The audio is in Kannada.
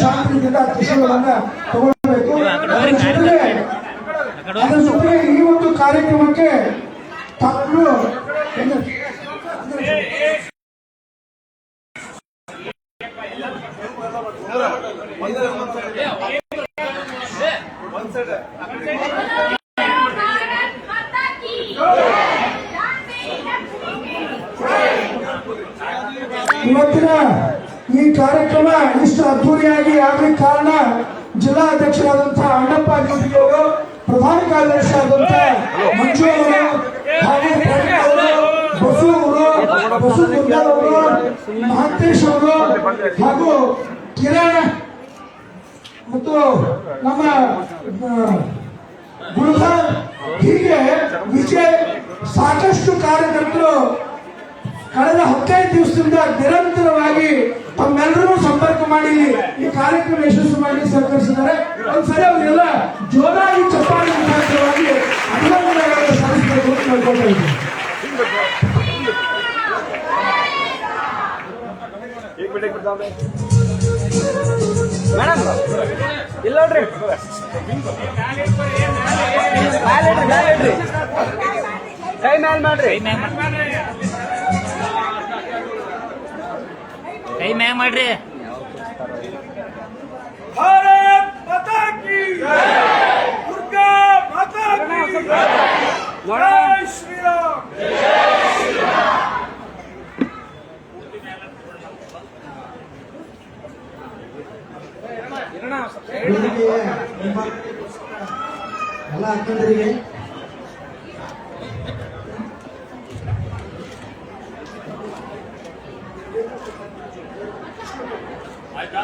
ಶಾಂತಿಯಿಂದ ಕೃಷಿಗಳನ್ನ ತಗೊಳ್ಬೇಕು. ಅದರ ಜೊತೆಗೆ ಈ ಒಂದು ಕಾರ್ಯಕ್ರಮಕ್ಕೆ ತಾವು ಇವತ್ತಿನ ಈ ಕಾರ್ಯಕ್ರಮ ಇಷ್ಟು ಅದ್ದೂರಿಯಾಗಿ ಆಗಲಿಕ್ಕೆ ಕಾರಣ ಜಿಲ್ಲಾಧ್ಯಕ್ಷರಾದಂತಹ ಅಣ್ಣಪ್ಪ ಜೋಟಿಯವರು, ಪ್ರಧಾನ ಕಾರ್ಯದರ್ಶಿ ಆದಂತಹ ಮಂಜು ಅವರು, ಹಾಗೂ ಬಸು ಅವರು, ಬಸು ದುರ್ಗಾ ಅವರು, ಮಹಂತೇಶ್ ಅವರು, ಹಾಗೂ ಕಿರಣ್ ಮತ್ತು ನಮ್ಮ ಗುರುಧರ್, ಹೀಗೆ ವಿಜಯ್ ಸಾಕಷ್ಟು ಕಾರ್ಯಕರ್ತರು ಕಳೆದ 15 ದಿವಸದಿಂದ ನಿರಂತರವಾಗಿ ತಮ್ಮೆಲ್ಲರೂ ಸಂಪರ್ಕ ಮಾಡಿ ಈ ಕಾರ್ಯಕ್ರಮ ಯಶಸ್ವಿಯಾಗಿ ಸಹಕರಿಸಿದ್ದಾರೆ. ಒಂದ್ಸರಿ ಅವರೆಲ್ಲ ಜೋರಾಗಿ ಚಪ್ಪಾಳೆ ಮುಖಾಂತರವಾಗಿ ಅಭಿನಂದನೆಗಳನ್ನು ಸಲ್ಲಿಸಬೇಕು ಅಂತ ಕೇಳ್ಕೊಳ್ತಾ ಇದ್ದೀನಿ. ಮೇಡಮ್ ಇಲ್ಲ ನೋಡ್ರಿ, ಕೈ ಮ್ಯಾಲ್ ಮಾಡ್ರಿ, ಕೈ ಮ್ಯಾಗ್ ಮಾಡ್ರಿ. ಭಾರತ್ ಮಾತಾ ಕಿ ಜೈ, ದುರ್ಗಾ ಮಾತಾ ಕಿ ಜೈ, ಜೈ ಶ್ರೀರಾಮ್. ಎಲ್ಲ ಅಕ್ಕಂದರಿಗೆ ಆಯ್ತಾ